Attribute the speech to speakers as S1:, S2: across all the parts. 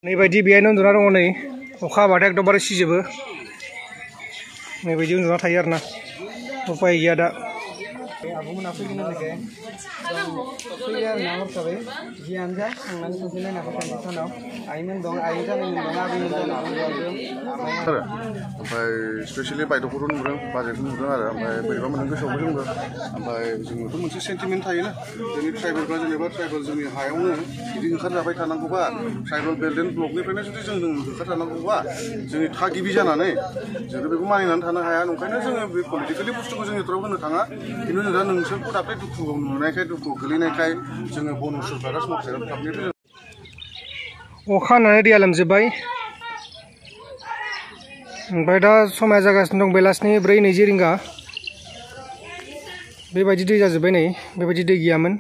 S1: नैबायदि बेहायनो उन्दुना दङ नै अखा हाबाथाय एकदमबारे सिजोबो नैबायदि उन्दुना थायो आरोना उपाय गैया दा आब'मोना फैगोन होननायखाय फैयो आरोना हरखाबै जियानो जा थांनानै खनसे नायना फैखानोसै सानाव आइमोन दं आइ जानायमोन दं आबैमोन दं
S2: ओमफ्राय स्पेसियेलि बायद'खौथ' नुदों बाजैखौ नुदों आरो ओमफ्राय बोरैबा मोनदों गोसोआवबो जोंबो ओमफ्राय जोंनावथ' मोनसे सेन्टिमेन्ट थायोना जोंनि ट्राइबेलफ्रा जेनेबा ट्राइबेल जोंनि हायावनो बिदि ओंखारजाबाय थानांगौबा ट्राइबेल बेल्ट एन्ड ब्लकनिफ्रायनो जुदि जों ओंखारजानांगौबा जोंनि थागिबि जानानै जोङो बेखौ मानिनानै थानो हाया ओंखायनो जोङो बे पलिटिकेलि बुस्थुखौ जोंनि थ्रुआव होनो थाङा खिन्थु जों दा नोंसोरखौ दाख्लै दुखु नुनायखाय दुखु गोलैनायखाय जोङो बन सरकारा समाजारि क्लाबनिफ्राय
S1: अखा हानानै दैया लोमजोब्बाय ओमफ्राय दा समाया जागासिनो दं बेलासिनि 4:20 रिंगा बेबायदि दै जाजोब्बाय नै बेबायदि दै गैयामोन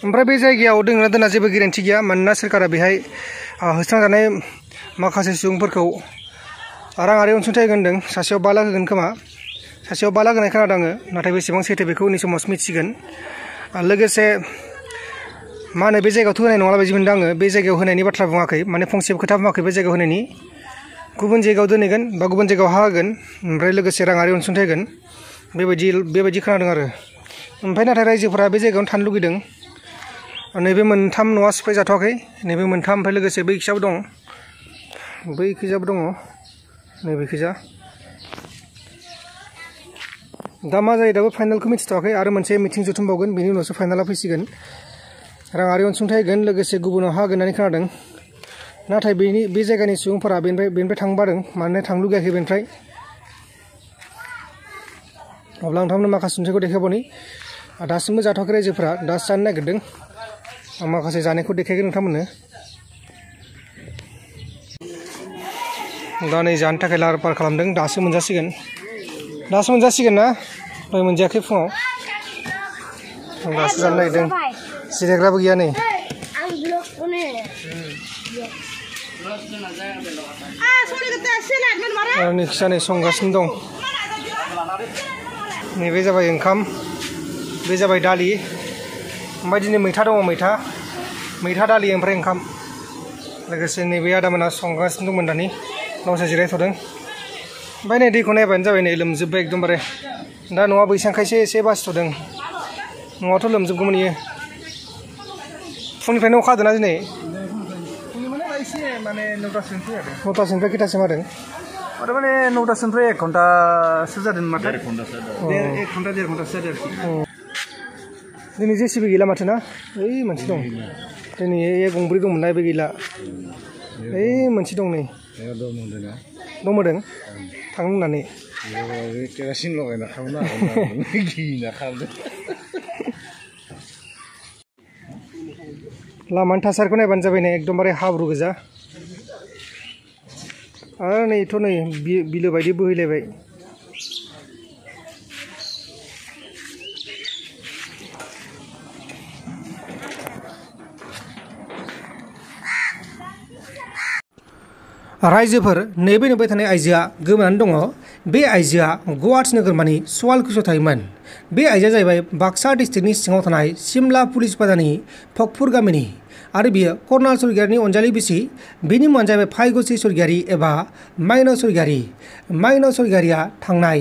S1: ओमफ्राय बे जायगायाव दोनना दोनना जेबो गेरेन्टि गैया मानोना सोरखारा बेहाय होस्रांजानाय माखासे सुबुंफोरखौ राङारि अनसुंथाइ होगोन सासेयाव 5 लाख होगोन खोमा सासेयाव 5 लाख होनाय खोनादों आङो नाथाय बेसेबां सैथो बेखौ उननि समाव मिथिगोन लोगोसे मा होनो बे जायगायावथ' होनाय नङा बायदि मोनदों आङो बे जायगायाव होनायनि बाथ्रा बुङाखै माने फंसेबो खोथा बुङाखै बे जायगायाव होनायनि गुबुन जायगायाव दोनहैगोन बा गुबुन जायगायाव हा होगोन ओमफ्राय लोगोसे राङारि अनसुंथाइ होगोन बेबायदि खोनादों आरो ओमफ्राय नाथाय रायजोफोरा बे जायगायावनो थानो लुगैदों नैबे 3 न'आ सिफाय जाथ'वाखै नैबे 3 ओमफ्राय लोगोसे बैखिजाबो दं बैखिजाबो दङ नैबेखिजा दा मा जायो दाबो फाइनालखौ मिथिथ'वाखै आरो मोनसे मिटिं जथुमबावगोन बेनि उनावसो फाइनाला फैसिगोन राङारि अनसुंथाइ होगोन लोगोसे गुबुनाव हा होगोन होननानै खोनादों नाथाय बे जायगानि सुबुंफोरा बेनिफ्राय थांनो बादों मानोना थांनो लुगैयाखै बेनिफ्राय अब्ला नोंथांमोननो माखासे नुथायखौ देखायबावनि दासिमबो जाथ'वाखै रायजोफोरा दासो जानो नागिरदों आं माखासे जानायखौ देखायगोन नोंथांमोननो दा नै जानो थाखाय लाहार फाहार खालामदों दासो मोनजासिगोन ना दहाय मोनजायाखै फुङाव दासो जानो नागिरदों जिरायग्राबो गैया नै नैखिजा नै संगासिनो दं नैबे जाबाय ओंखाम बे जाबाय दालि ओमफ्राय दिनै मैथा दङ मैथा दालि ओमफ्राय ओंखाम लोगोसे नैबे आदामोना संगासिनो दंमोन दानि गावसोर जिरायथ'दों ओमफ्राय नै दैखौ नायबानो जाबाय नै लोमजोब्बाय एकदमबारे दा न'आ बैसांखायसो एसे बासिथ'दों न'आथ' लोमजोबगौमोन इयो फुंनिफ्रायनो अखा हादोंना दिनै माने 9टासोनिफ्राय खैटासिम हादों
S3: माने 9टासोनिफ्राय 1 घन्टासो जादों माथो 1 घन्टा 1.5 घन्टासो जादों आरोखि
S1: दिनै जेसिबि गैला माथो ना ओइ मोनसे दं दिनै गंब्रै दंमोन ना बे गैला ओइ मोनसे दं नै दंमोन थांनो होननानै
S2: केरासिन लगायना थांनो हागोन गिना खारदों
S1: लामानि थासारिखौ नायबानो जाबाय नै एकदमबारे हाब्रु गोजा आरो नैथ' नै बिलो बायदि बोहैलायबाय रायजोफोर नैबे नुबाय थानाय आइजोआ गोमानानै दङ बे आइजोआ गुवाहाटी नोगोरमानि सवालकुसियाव थायोमोन बे आइजोआ जाहैबाय बाक्सा डिस्ट्रिक्टनि सिङाव थानाय सिमला पुलिस बाजारनि फकफुर गामिनि आरो बियो कर्नाल स्वर्गियारिनि अनजालि बिसि बिनि मुङानो जाहैबाय फाइगसि स्वर्गियारि एबा माइनाव स्वर्गियारिया थांनाय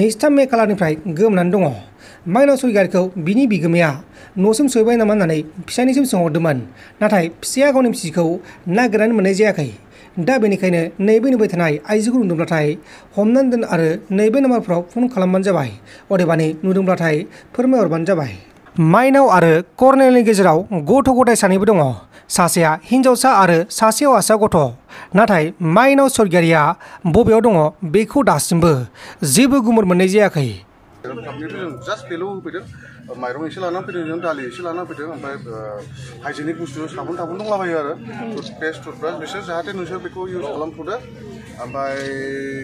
S1: 23 मे खालारनिफ्राय गोमानानै दङ माइनाव स्वर्गियारिखौ बिनि बिगोमाया न'सिम सहैबाय नामा होननानै फिसायनिसिम सोंहरदोंमोन नाथाय फिसाया गावनि बिसिखौ नागिरनानै मोननाय जायाखै दा बेनिखायनो नैबे नुबाय थानाय आइजोखौ नुदोंब्लाथाय हमनानै दोन आरो नैबे नाम्बारफ्राव फन खालामबानो जाबाय अदेबानि नुदोंब्लाथाय फोरमायहरबानो जाबाय माइनाव आरो कर्नेलनि गेजेराव गथ' गथाय सानैबो दङ सासेया हिन्जावसा आरो सासे हौवासा गथ' नाथाय माइनाव स्वर्गियारिया बबेयाव दङ बेखौ दासिमबो जेबो गुमुर मोननाय जायाखै
S2: जास्ट बेल' होफैदों माइरं एसे लानानै फैदों जों दालि एसे लानानै फैदों ओमफ्राय हाइजेनिक बुस्थु साबुन दंलाबायो आरो टुथपेस्ट टुथब्रास बिसोर जाहाथे नोंसोर बेखौ इउज खालामथ'दो ओमफ्राय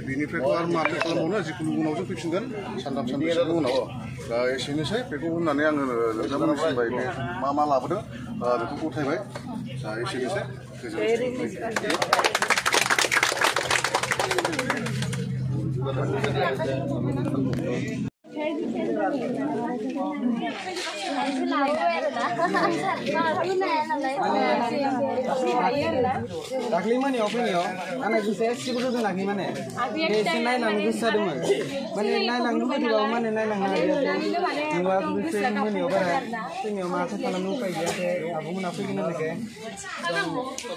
S2: बिनिफ्रायथ' आरो माथो खालामबावनो जिखुनु उनाव जों फैफिनगोन सानथाम सानब्रैसोनि उनाव दा एसेनोसै बेखौ होननानै आङो नोंथांमोननो बुंबाय बे मा लाबोदों बेखौ गथायबाय दा एसेनोसै गोजोनथों
S4: दाख्लै मोनायाव फैनायाव आंना गोसोआ एसेबो गोजोनाखै माने एसे नायलांनो गोसो जादोंमोन माने नायलांनो फैदोंबाबो माने नायलांनो हायाखै नुवा गोसो मोनायाव बारा फैनायाव माथो खालामनो उपाय गैयाखै आब'मोना फैगोन होननायखाय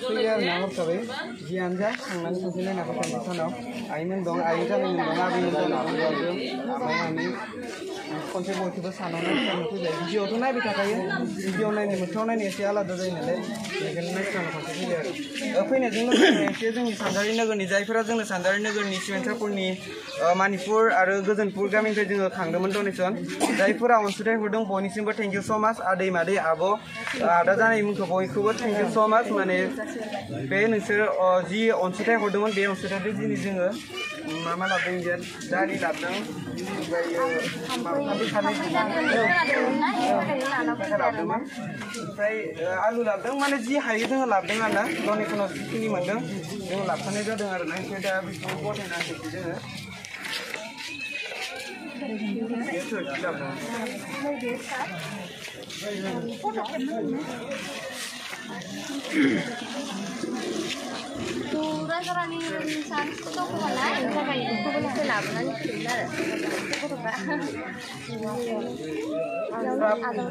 S4: फैयो आरो ना हरखाबै जियानो जा थांनानै खनसे नायना फैखानोसै सानाव आइमोन दं आइ जानायमोन दं आबैमोन दं आबौआबो ओमफ्राय आंनि खनसे बयखौबो सानाव नायनो फैबाय भिडिअआवथ' नायबाय थाखायो भिडिअ नायनो मोखाङाव नायनो एसे आलादा जायो नालाय बेखायनो नायस्रांनो खनसे फैबाय आरो फैनायजों लोगोसे एसे जोंनि सानजारि नोगोरनि जायफोरा जोंनो सानजारि नोगोरनि सिमेन्टारपुरनि मानिपुर आरो गोजोनपुर गामिनिफ्राय जोङो खांदोंमोन डनेसन जायफोरा अनसुंथाइ हरदों बयनिसिमबो थेंक इउ स' माच आदै मादै आब' आदा जानायमोनखौ बयखौबो थेंक इउ स' माच माने बे नोंसोर जि अनसुंथाइ हरदोंमोन बे अनसुंथाइखौ दिनै जोङो मा लाबोदों इन्डियान दालि लाबोदों ओमफ्राय आलु लाबोदों माने जि हायो जोङो लाबोदों आरो ना डनेसनाव जिखिनि मोनदों जोङो लाबोखानाय जादों आरो ना ओमफ्राय दा बेखौ गथायना होसै जोङो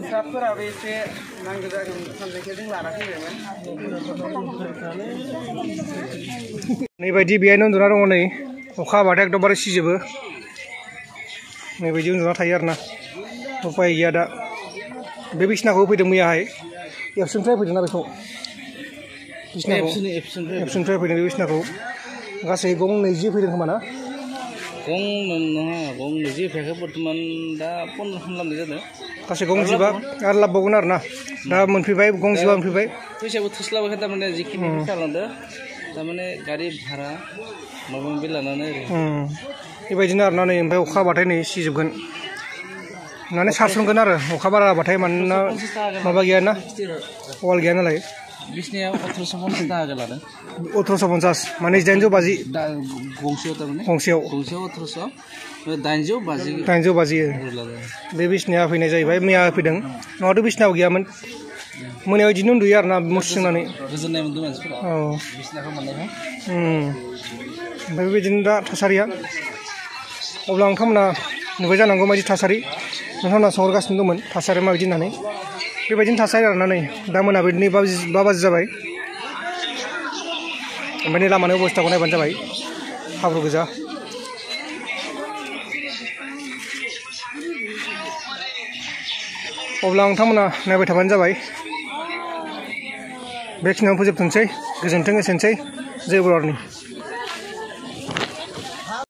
S4: स्राफोराबो एसे नांगौ जागोन साननायखौ जों लाना फैबायमोन
S1: नैबायदि बेहायनो उन्दुना दङ नै अखा हाबाथाय एकदमबारे सिजोबो नैबायदि उन्दुना थायो आरोना उपाय गैया दा बे बिसनाखौ होफैदों मैयाहाय एबसुनिफ्राय फैदों ना बेखौ एबसुनिफ्राय फैदों बे बिसनाखौ गासै गं 20 फैदों खोमा ना
S5: गं नङा गं 20 फैयाखै बर्थमान दा 15 खालामनाय जादों
S1: गासै गं 15 आरो लाबबावगोन आरो ना दा मोनफैबाय गं 15 मोनफैबाय
S5: फैसाबो थोस्लाबाखै थारमाने जिखिनि फैसा लांदों थारमाने गारि भारा माबा माबि लानानै
S1: बेबायदिनो आरोना नै ओमफ्राय अखा हाबाथाय नै सिजोबगोन माने सारसनगोन आरो अखा बारा हाबाथाय मानोना माबा गैया ना वाल गैया नालाय
S5: बिसनाया 1850 टाका लादों
S1: 1850 माने 850
S5: गंसेयाव थारमाने
S1: गंसेयाव
S5: 1800 850
S1: बे बिसनाया फैनाय जाहैबाय मैया फैदों नङाथ' बिसनायाव गैयामोन मोनायाव बिदिनो उन्दुयो आरोना मुस्रिनानै
S5: गोजोननाय मोनदों मानसिफोरा बिसनाखौ मोननायखाय
S1: ओमफ्राय बेबायदिनो दा थासारिया अब्ला नोंथांमोना नुबाय जानांगौ माबायदि थासारि नोंथांमोना सोंहरगासिनो दंमोन थासारिया माबायदि होननानै बेबायदिनो थासारि आरोना नै दा मोनाबिलिनि 5 बाजि जाबाय ओमफ्राय नै लामानि अबस्थाखौ नायबानो जाबाय हाब्रु गोजा अब्ला नोंथांमोना नायबाय थाबानो जाबाय बेखिनियावनो फोजोबथोंसै गोजोन्थों एसेनोसै जय बर'नि